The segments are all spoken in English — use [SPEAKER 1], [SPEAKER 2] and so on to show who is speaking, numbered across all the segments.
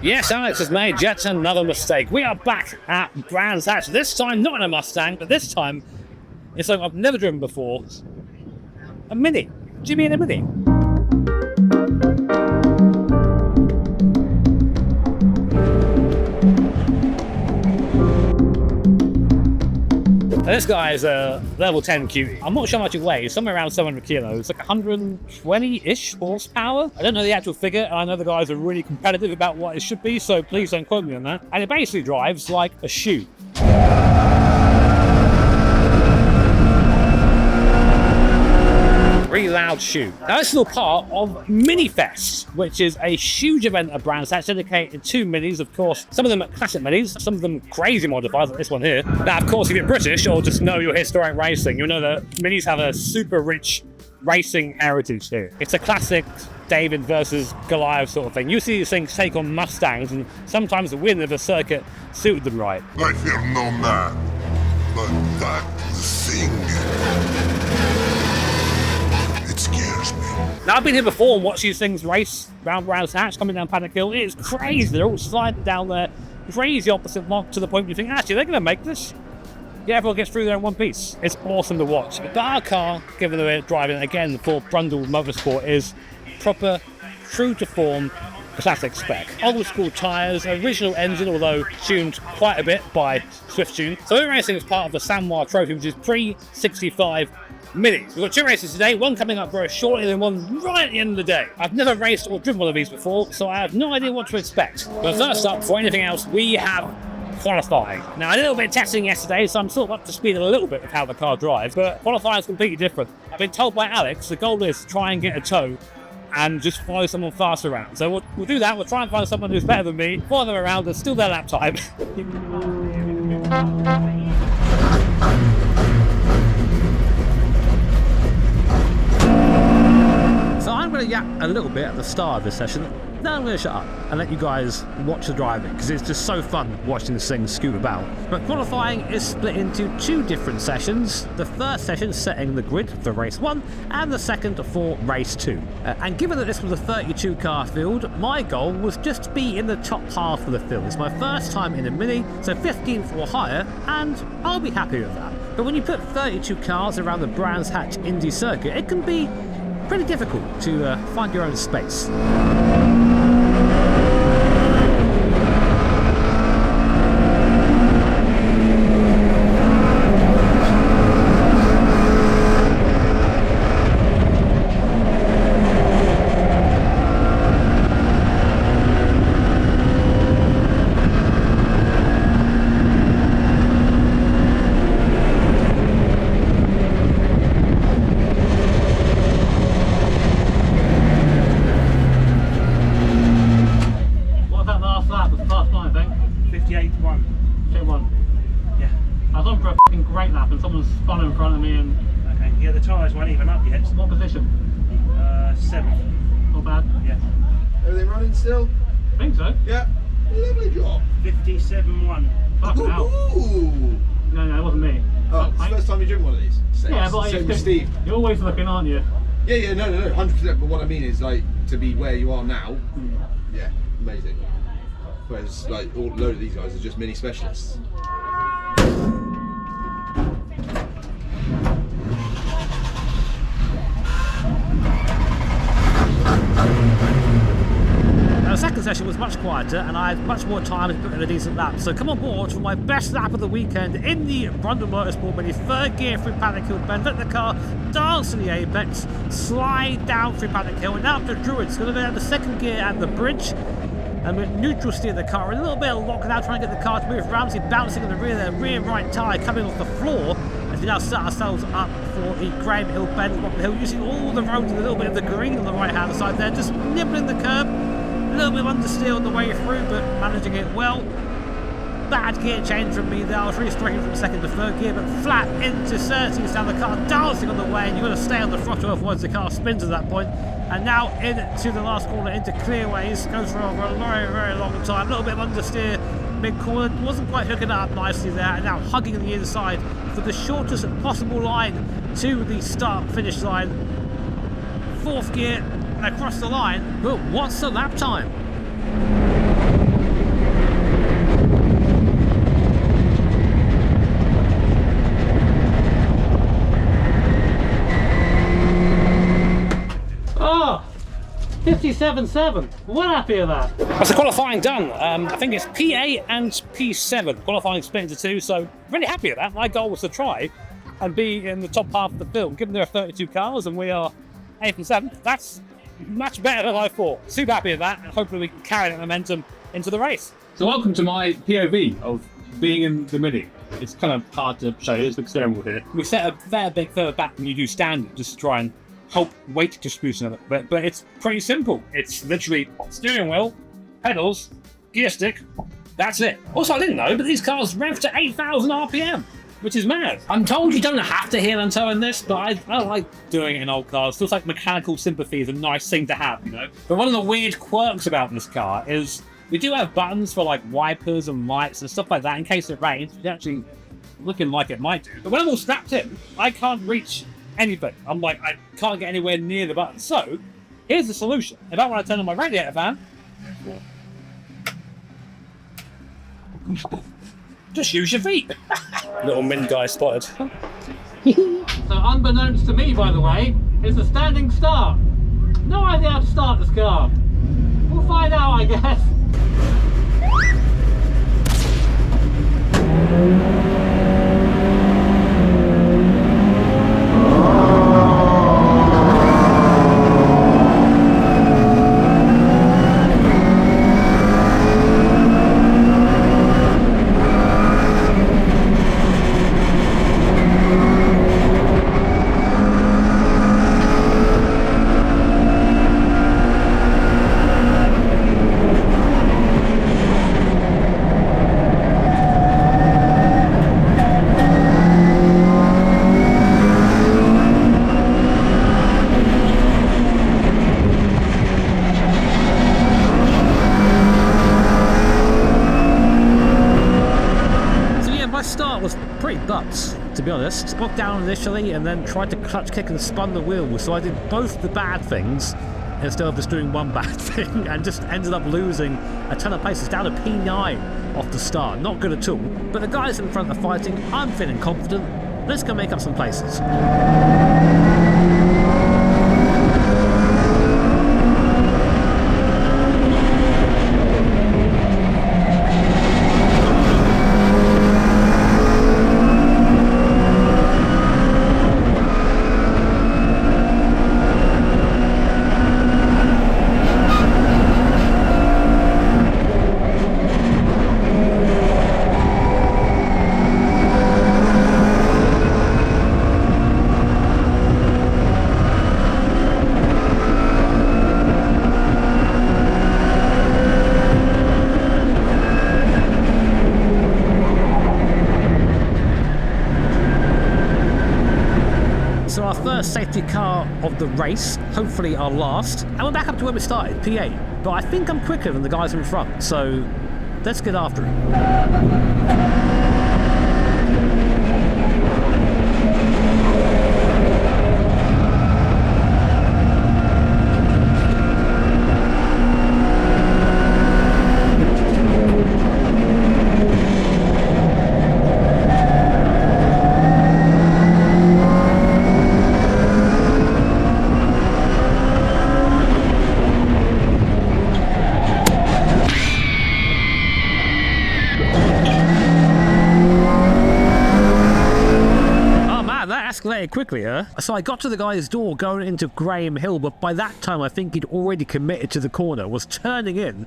[SPEAKER 1] Yes, Alex has made yet another mistake. We are back at Brands Hatch. This time not in a Mustang, but this time in something I've never driven before. A Mini. Jimmy in a Mini. This guy is a level 10 cutie. I'm not sure how much it weighs, somewhere around 700 kilos, like 120-ish horsepower. I don't know the actual figure, and I know the guys are really competitive about what it should be, so please don't quote me on that. And it basically drives like a shoe. Really loud shoe. Now this is all part of Minifest, which is a huge event at Brands Hatch dedicated to minis. Of course, some of them are classic minis, some of them crazy modified, like this one here. Now, of course, if you're British or just know your historic racing, you'll know that minis have a super rich racing heritage here. It's a classic David versus Goliath sort of thing. You see these things take on Mustangs, and sometimes the win of a circuit suited them right.
[SPEAKER 2] I fear no man, but that thing. Scares me.
[SPEAKER 1] Now, I've been here before and watched these things race round Brands Hatch, coming down Paddock Hill. It is crazy. They're all sliding down there, crazy opposite mark, to the point where you think, actually, they're going to make this. Yeah, everyone gets through there in one piece. It's awesome to watch. But our car, given the way it's driving, again, for Brundle Motorsport, is proper, true to form, classic spec. Old school tyres, original engine, although tuned quite a bit by Swift Tune. So we're racing as part of the Samoa Trophy, which is pre-65 Minis. We've got two races today, one coming up very shortly and one right at the end of the day. I've never raced or driven one of these before, so I have no idea what to expect. But first up, before anything else, we have qualifying. Now, I did a little bit of testing yesterday, so I'm sort of up to speed a little bit with how the car drives, but qualifying is completely different. I've been told by Alex the goal is to try and get a tow and just follow someone fast around. So we'll do that. We'll try and find someone who's better than me, follow them around, and steal their lap time. So I'm going to yap a little bit at the start of this session, then I'm going to shut up and let you guys watch the driving, because it's just so fun watching this thing scoot about. But qualifying is split into two different sessions. The first session setting the grid for race 1 and the second for race 2. And given that this was a 32 car field, my goal was just to be in the top half of the field. It's my first time in a Mini, so 15th or higher, and I'll be happy with that. But when you put 32 cars around the Brands Hatch Indy circuit, it can be pretty difficult to find your own space. Spun in front of me and...
[SPEAKER 3] Okay, yeah, the tyres weren't even up yet.
[SPEAKER 1] What position?
[SPEAKER 3] 7th.
[SPEAKER 1] Not bad.
[SPEAKER 3] Yeah.
[SPEAKER 4] Are they running still?
[SPEAKER 1] I think so.
[SPEAKER 4] Yeah. Lovely job.
[SPEAKER 3] 57.1.
[SPEAKER 1] Fucking hell.
[SPEAKER 4] Ooh.
[SPEAKER 1] No, it wasn't me.
[SPEAKER 4] Oh, it's the first time you've driven one of these? Same,
[SPEAKER 1] yeah, but
[SPEAKER 4] same with Steve.
[SPEAKER 1] You're always looking, aren't you?
[SPEAKER 4] Yeah, no, 100%. But what I mean is, like, to be where you are now, yeah, amazing. Whereas, like, a load of these guys are just mini specialists.
[SPEAKER 1] Now, the second session was much quieter and I had much more time to put in a decent lap. So come on board for my best lap of the weekend in the Brundle Motorsport Mini, third gear through Paddock Hill Bend. Let the car dance in the apex, slide down through Paddock Hill, and now up to Druids. Going to go down the second gear at the bridge. And with neutral steer the car, a little bit of lockdown, trying to get the car to move. Ramsey bouncing in the rear right tyre coming off the floor. As we now set ourselves up for the Graham Hill Bend, Rock Hill, using all the roads and a little bit of the green on the right hand side there, just nibbling the curb. A little bit of understeer on the way through, but managing it well. Bad gear change from me there. I was really struggling from second to third gear, but flat into 30s down the car, dancing on the way, and you've got to stay on the throttle, otherwise the car spins at that point. And now into the last corner, into clearways, goes for a very, very long time. A little bit of understeer mid-corner, wasn't quite hooking up nicely there, and now hugging the inside for the shortest possible line to the start-finish line. Fourth gear, across the line, but what's the lap time? 57.7. Well happy with that. That's the qualifying done. I think it's P8 and P7. Qualifying split into two, so really happy with that. My goal was to try and be in the top half of the field, given there are 32 cars and we are 8th and 7th. That's much better than I thought. Super happy with that, and hopefully we can carry that momentum into the race. So welcome to my POV of being in the Mini. It's kind of hard to show you, there's the steering wheel here. We set a fair bit further back than you do standard, just to try and help weight distribution a little bit, but it's pretty simple. It's literally steering wheel, pedals, gear stick, that's it. Also, I didn't know, but these cars rev to 8,000 RPM, which is mad. I'm told you don't have to heel and toe in this, but I like doing it in old cars. Feels like mechanical sympathy is a nice thing to have, you know? But one of the weird quirks about this car is we do have buttons for like wipers and lights and stuff like that in case it rains, which actually looking like it might do. But when I'm all strapped in, I can't reach anything. I'm like, I can't get anywhere near the button. So, here's the solution. If I want to turn on my radiator fan, just use your feet. Little min guy spotted. So unbeknownst to me, by the way, it's a standing start. No idea how to start this car. We'll find out, I guess. To be honest, got down initially and then tried to clutch kick and spun the wheel, so I did both the bad things instead of just doing one bad thing, and just ended up losing a ton of places, down to P9 off the start. Not good at all, but the guys in front are fighting. I'm feeling confident. Let's go make up some places. Safety car of the race, hopefully our last, and we're back up to where we started, P8, but I think I'm quicker than the guys in front, so let's get after it. Escalated quickly, huh? So I got to the guy's door going into Graham Hill, but by that time I think he'd already committed to the corner, was turning in,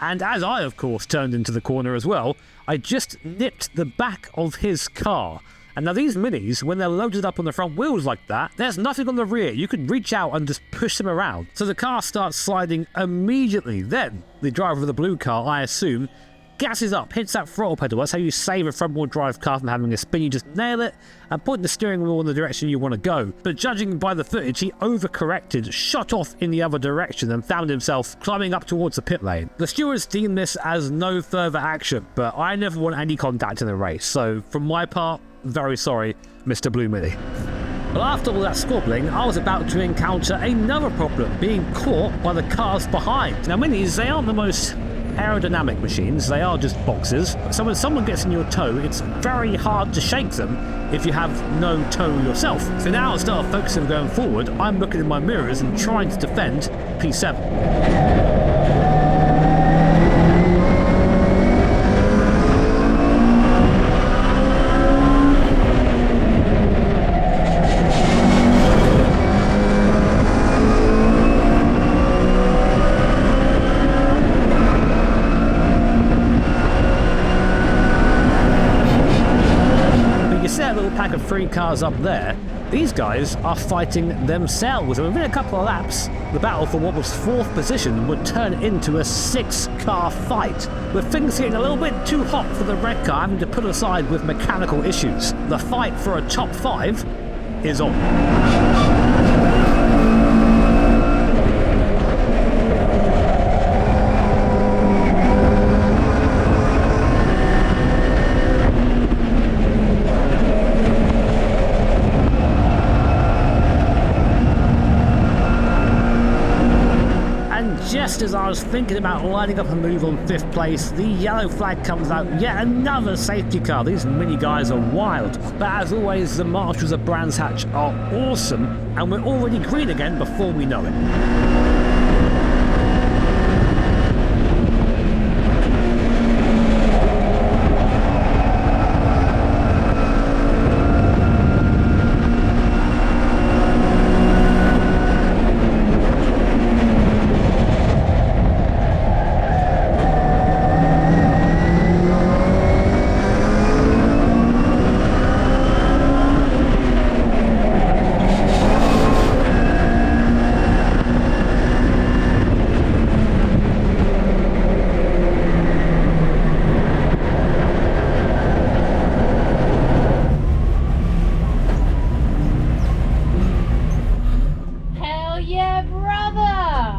[SPEAKER 1] and as I of course turned into the corner as well, I just nipped the back of his car. And now these Minis, when they're loaded up on the front wheels like that, there's nothing on the rear. You can reach out and just push them around. So the car starts sliding immediately. Then the driver of the blue car, I assume, gasses up, hits that throttle pedal. That's how you save a front-wheel drive car from having a spin. You just nail it and point the steering wheel in the direction you want to go. But judging by the footage, he overcorrected, shot off in the other direction, and found himself climbing up towards the pit lane. The stewards deemed this as no further action, but I never want any contact in the race. So from my part, very sorry, Mr. Blue Mini. But after all that squabbling, I was about to encounter another problem, being caught by the cars behind. Now Minis, they aren't the most aerodynamic machines. They are just boxes. So when someone gets in your toe, it's very hard to shake them if you have no toe yourself. So now instead of focusing going forward, I'm looking in my mirrors and trying to defend P7. Pack of 3 cars up there, these guys are fighting themselves, and within a couple of laps the battle for what was 4th position would turn into a 6-car fight, with things getting a little bit too hot for the red car having to put aside with mechanical issues. The fight for a top 5 is on. Just as I was thinking about lining up a move on 5th place, the yellow flag comes out, yet another safety car. These mini guys are wild. But as always, the marshals of Brands Hatch are awesome, and we're already green again before we know it.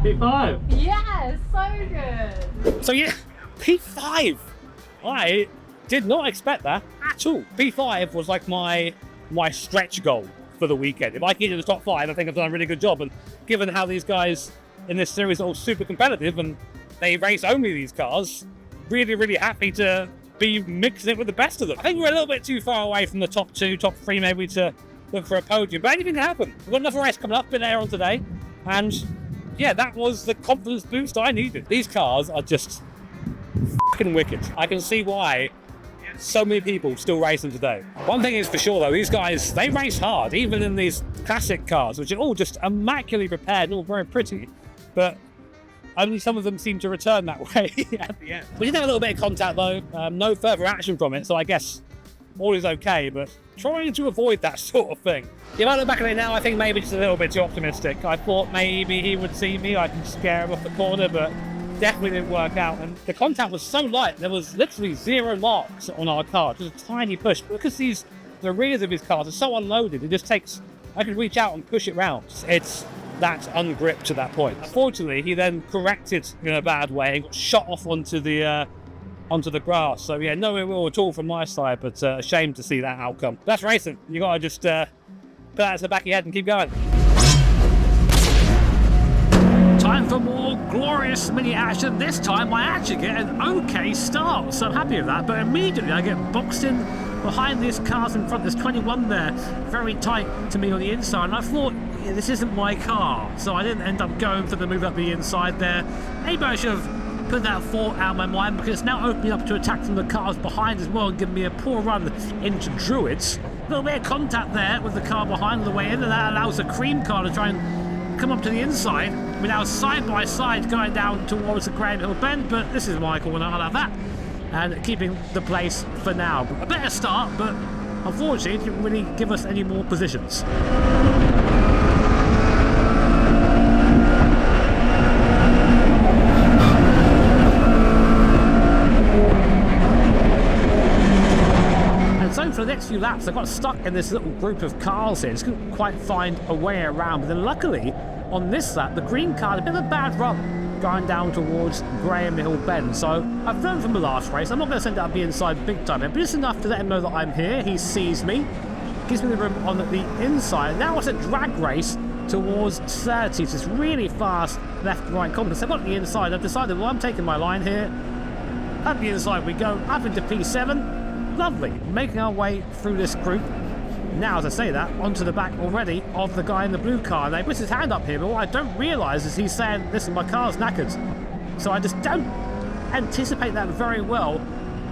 [SPEAKER 1] P5.
[SPEAKER 5] Yeah, so good.
[SPEAKER 1] So yeah, P5. I did not expect that at all. P5 was like my stretch goal for the weekend. If I get into the top 5, I think I've done a really good job. And given how these guys in this series are all super competitive and they race only these cars, really, really happy to be mixing it with the best of them. I think we're a little bit too far away from the top 2, top 3 maybe to look for a podium, but anything can happen. We've got another race coming up, been there on today, and yeah, that was the confidence boost I needed. These cars are just fucking wicked. I can see why so many people still race them today. One thing is for sure though, these guys, they race hard, even in these classic cars, which are all just immaculately prepared and all very pretty, but only some of them seem to return that way at the end. We did have a little bit of contact though, no further action from it, so I guess all is okay, but trying to avoid that sort of thing. If I look back at it now, I think maybe just a little bit too optimistic. I thought maybe he would see me, I can scare him off the corner, but definitely didn't work out. And the contact was so light, there was literally 0 marks on our car, just a tiny push. Because the rears of his cars are so unloaded, it just takes, I could reach out and push it round. It's that ungripped at that point. Unfortunately, he then corrected in a bad way and got shot off onto the grass. So yeah, no ill at all from my side, but a shame to see that outcome. That's racing. You gotta just put that to the back of your head and keep going. Time for more glorious mini action. This time I actually get an okay start, so I'm happy with that, but immediately I get boxed in behind these cars in front. There's 21 there, very tight to me on the inside, and I thought, yeah, this isn't my car, so I didn't end up going for the move up the inside there. Maybe I should have put that thought out of my mind, because it's now opening up to attack from the cars behind as well and giving me a poor run into Druids. A little bit of contact there with the car behind on the way in, and that allows the cream car to try and come up to the inside. We're now side by side going down towards the Graham Hill bend, but this is my corner, I'll have that. And keeping the place for now. A better start, but unfortunately it didn't really give us any more positions. So for the next few laps, I got stuck in this little group of cars here. Just couldn't quite find a way around. But then luckily, on this lap, the green car had a bit of a bad run going down towards Graham Hill Bend. So I've learned from the last race. I'm not going to send it up the inside big time, but just enough to let him know that I'm here. He sees me, gives me the room on the inside. Now it's a drag race towards 30. So it's really fast left-right confidence. I've got the inside. I've decided, well, I'm taking my line here. Up the inside we go, up into P7. Lovely. Making our way through this group. Now, as I say that, onto the back already of the guy in the blue car. And he puts his hand up here, but what I don't realise is he's saying, listen, my car's knackered. So I just don't anticipate that very well.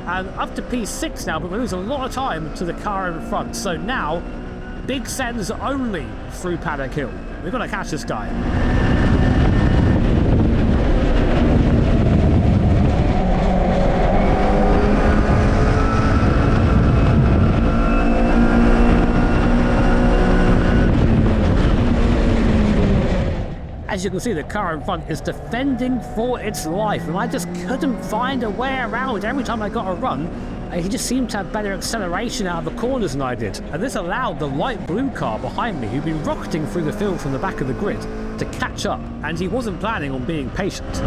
[SPEAKER 1] And up to P6 now, but we lose a lot of time to the car in front. So now, big sends only through Paddock Hill. We've got to catch this guy. As you can see, the car in front is defending for its life, and I just couldn't find a way around. Every time I got a run, he just seemed to have better acceleration out of the corners than I did. And this allowed the light blue car behind me, who'd been rocketing through the field from the back of the grid, to catch up, and he wasn't planning on being patient.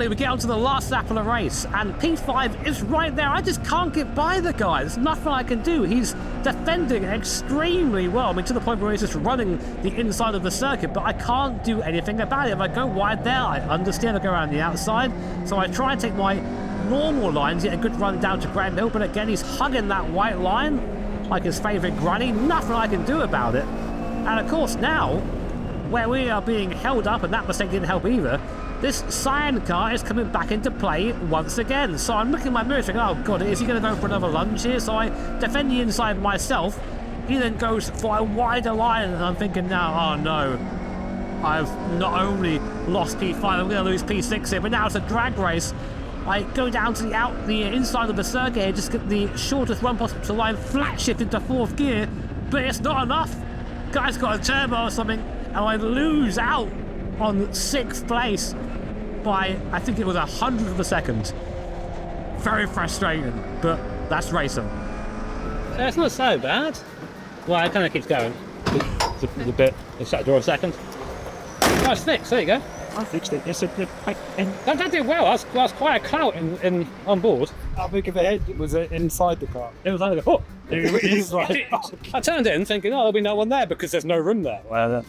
[SPEAKER 1] We get onto the last lap of the race, and P5 is right there. I just can't get by the guy. There's nothing I can do. He's defending extremely well. I mean, to the point where he's just running the inside of the circuit, but I can't do anything about it. If I go wide there, I understand I go around the outside, so I try and take my normal lines, get a good run down to Graham Hill, but again, he's hugging that white line like his favourite granny. Nothing I can do about it. And of course now, where we are being held up, and that mistake didn't help either, this cyan car is coming back into play once again. So I'm looking at my mirror thinking, oh god, is he going to go for another lunge here? So I defend the inside myself. He then goes for a wider line, and I'm thinking now, oh no, I've not only lost P5, I'm going to lose P6 here, but now it's a drag race. I go down to the inside of the circuit here, just get the shortest run possible to line, flat shift into 4th gear, but it's not enough. Guy's got a turbo or something, and I lose out on 6th place by, I think it was 100th of a second. Very frustrating, but that's racing.
[SPEAKER 6] So it's not so bad. Well, it kind of keeps going. It's a bit. It's shut the door a second. Oh, it's fixed. There you go.
[SPEAKER 3] I fixed it. Yes,
[SPEAKER 6] That did well. That's quite a clout on board.
[SPEAKER 7] How big of a head was it inside the car?
[SPEAKER 6] It was like, oh, it's like, I turned in thinking, oh, there'll be no one there because there's no room there. Well,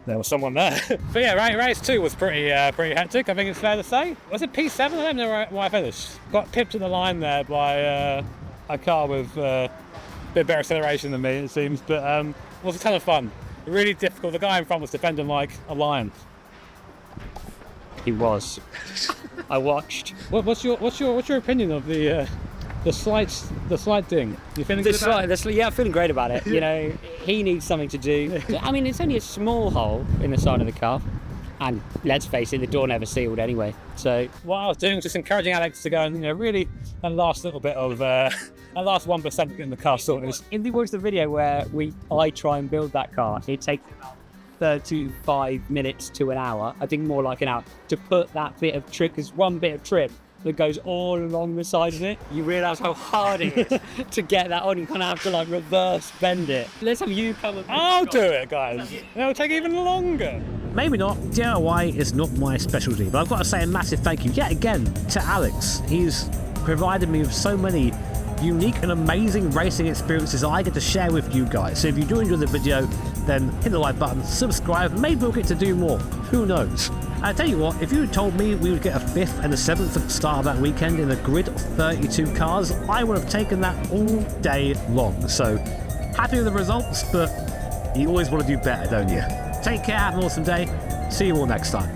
[SPEAKER 6] there was someone there. But yeah, race 2 was pretty hectic, I think it's fair to say. Was it P7? I don't know where I finished. Got pipped at the line there by a car with a bit better acceleration than me, it seems. But it was a ton of fun. Really difficult. The guy in front was defending like a lion.
[SPEAKER 7] He was. I watched.
[SPEAKER 6] What's your opinion of the slight ding? You feeling good about it?
[SPEAKER 7] Yeah, I'm feeling great about it. You know, he needs something to do. I mean, it's only a small hole in the side of the car, and let's face it, the door never sealed anyway. So
[SPEAKER 6] what I was doing was just encouraging Alex to go and really that last little bit of that last 1% getting the car sorted.
[SPEAKER 7] if you watch the video where I try and build that car, it takes 35 minutes to an hour. I think more like an hour to put that bit of trim. Because one bit of trim that goes all along the side of it, you realise how hard it is to get that on. You kind of have to like reverse bend it. Let's have you come.
[SPEAKER 6] I'll do it, guys. It'll take even longer.
[SPEAKER 1] Maybe not. DIY is not my specialty, but I've got to say a massive thank you yet again to Alex. He's provided me with so many unique and amazing racing experiences I get to share with you guys. So if you do enjoy the video, then hit the like button, subscribe, maybe we'll get to do more. Who knows? I tell you what, if you had told me we would get a 5th and a 7th at the start of that weekend in a grid of 32 cars, I would have taken that all day long. So happy with the results, but you always want to do better, don't you? Take care, have an awesome day. See you all next time.